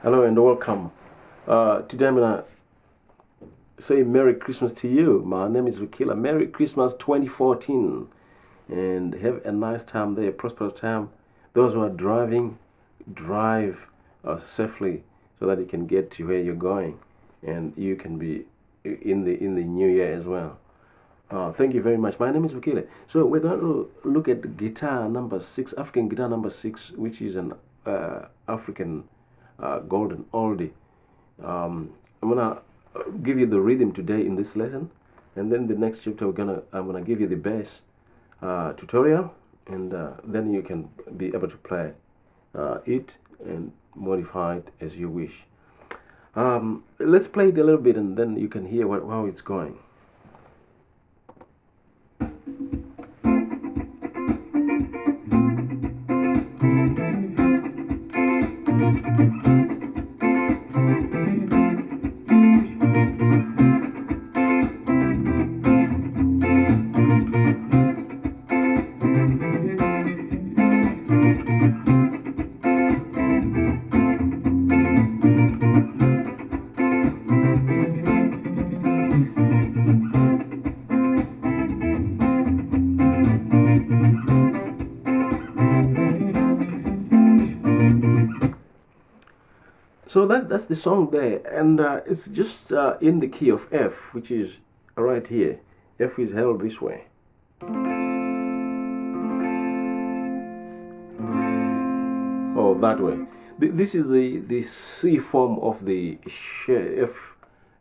Hello and welcome. Today I'm gonna say Merry Christmas to you. My name is Wakila. Merry Christmas 2014, and have a nice time there, prosperous time. Those who are driving, drive safely so that you can get to where you're going, and you can be in the new year as well. Thank you very much. My name is Wakile. So we're going to look at guitar number 6, African guitar number 6, which is an African golden oldie. I'm gonna give you the rhythm today in this lesson, and then the next chapter I'm gonna give you the bass tutorial, and then you can be able to play it and modify it as you wish. Let's play it a little bit, and then you can hear how it's going. So that's the song there, and it's just in the key of F, which is right here. F is held this way. Oh, that way. This is the C form of the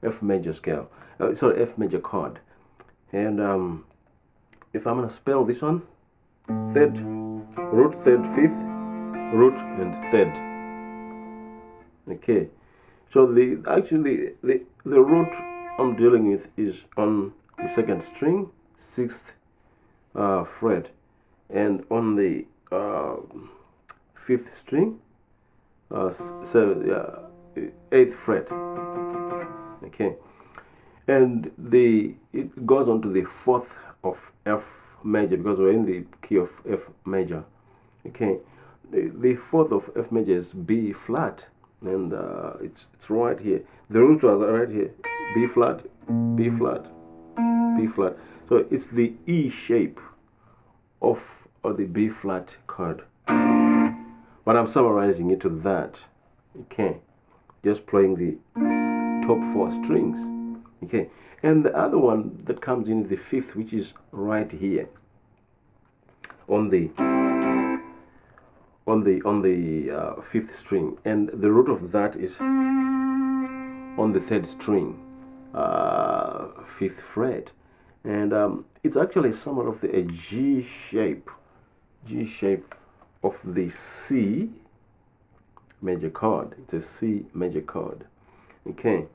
F major scale. Sorry, F major chord. And if I'm gonna spell this one, third, root, third, fifth, root, and third. Okay, so the root I'm dealing with is on the second string, 6th fret, and on the 5th string, 8th fret. Okay, and it goes on to the 4th of F major, because we're in the key of F major. Okay, the 4th of F major is B flat. And it's right here. The roots are right here. B flat, B flat, B flat. So it's the E shape of the B flat chord. But I'm summarizing it to that. Okay, just playing the top 4 strings. Okay, and the other one that comes in is the 5th, which is right here on the 5th string, and the root of that is on the 3rd string, 5th fret, and it's actually somewhat of a G shape of the C major chord. It's a C major chord. Okay.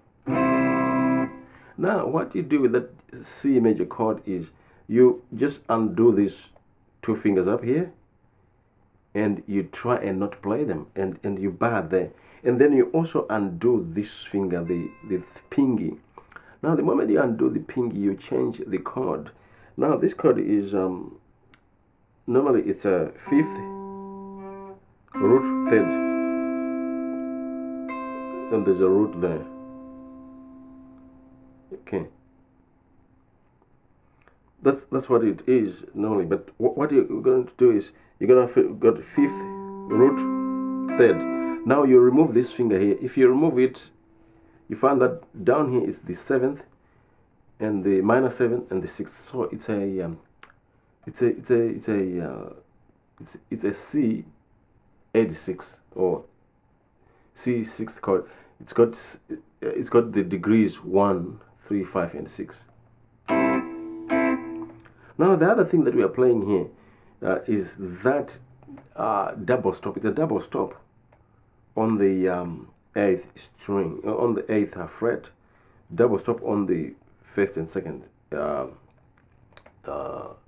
Now, what you do with that C major chord is you just undo these 2 fingers up here, and you try and not play them, and you bar there, and then you also undo this finger, the pinky. Now the moment you undo the pinky, you change the chord. Now this chord is normally it's a 5th, root, 3rd, and there's a root there. Okay, that's what it is normally. But what you're going to do is you're gonna got 5th, root, 3rd. Now you remove this finger here. If you remove it, you find that down here is the 7th, and the minor 7, and the 6th. So it's a C 86 or C 6th chord. It's got the degrees 1, 3, 5, and 6. Now the other thing that we are playing here is that double stop. It's a double stop on the 8th string, on the 8th fret, double stop on the 1st and 2nd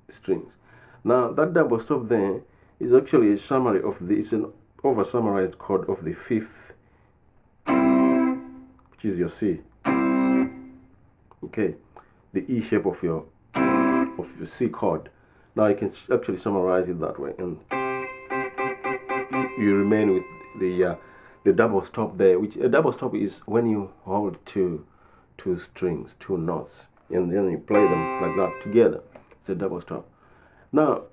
strings. Now that double stop there is actually a summary of it's an over summarized chord of the 5th, which is your C. Okay, the E shape of your C chord. Now you can actually summarize it that way, and you remain with the the double stop there, which a double stop is when you hold two strings, two notes, and then you play them like that together. It's a double stop. Now,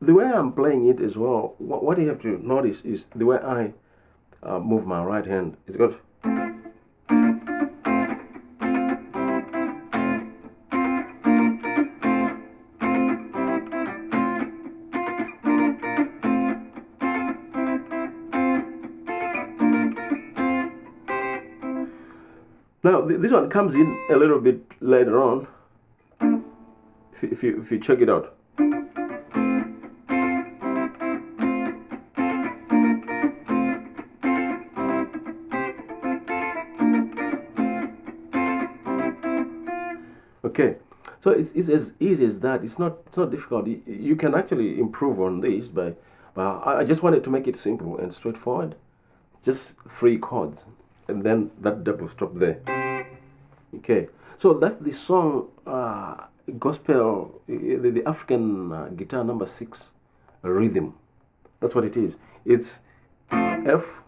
the way I'm playing it as well, what you have to notice is the way I move my right hand. It's got. Now this one comes in a little bit later on. If you check it out. Okay, so it's as easy as that. It's not difficult. You can actually improve on this, but I just wanted to make it simple and straightforward. Just 3 chords, and then that double stop there. Okay, so that's the song, gospel, the African guitar number 6 rhythm. That's what it is. It's F,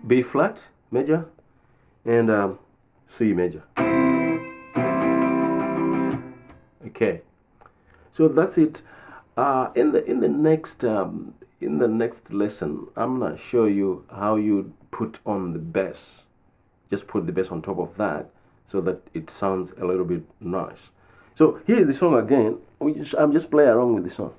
B flat major, and C major. Okay, so that's it. In the next lesson, I'm gonna show you how you put on the bass. Just put the bass on top of that so that it sounds a little bit nice. So here's the song again. I'm just playing along with the song.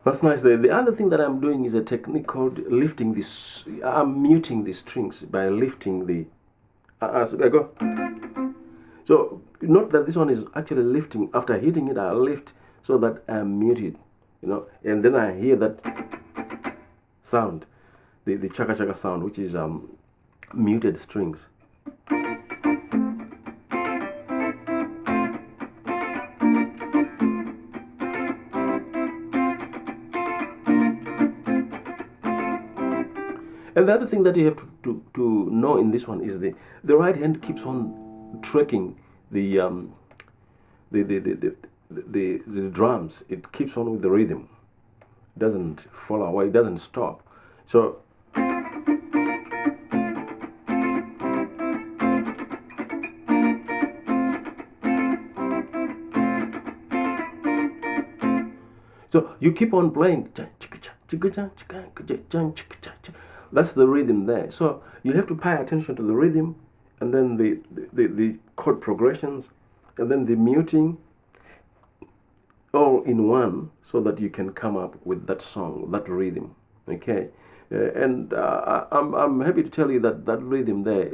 That's nice there. The other thing that I'm doing is a technique called lifting this. I'm muting the strings by lifting the. I go. So note that this one is actually lifting. After hitting it, I lift so that I'm muted, and then I hear that sound, the chaka chaka sound, which is muted strings. And the other thing that you have to know in this one is the right hand keeps on tracking the drums. It keeps on with the rhythm. It doesn't fall away. It doesn't stop. So you keep on playing. That's the rhythm there. So you have to pay attention to the rhythm, and then the chord progressions, and then the muting, all in one, so that you can come up with that song, that rhythm. Okay, and I'm happy to tell you that that rhythm there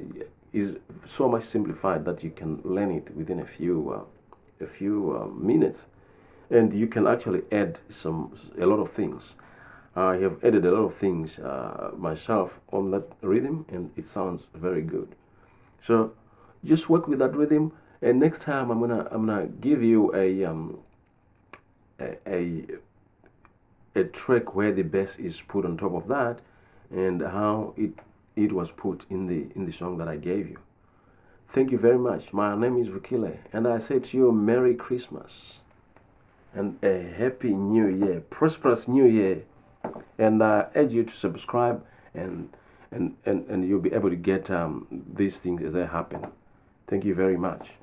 is so much simplified that you can learn it within a few minutes, and you can actually add a lot of things. I have added a lot of things myself on that rhythm, and it sounds very good. So just work with that rhythm, and next time I'm gonna give you a track where the bass is put on top of that, and how it was put in the song that I gave you. Thank you very much. My name is Vukile, and I say to you, Merry Christmas and a Happy New Year, prosperous New Year. And I urge you to subscribe, and you'll be able to get these things as they happen. Thank you very much.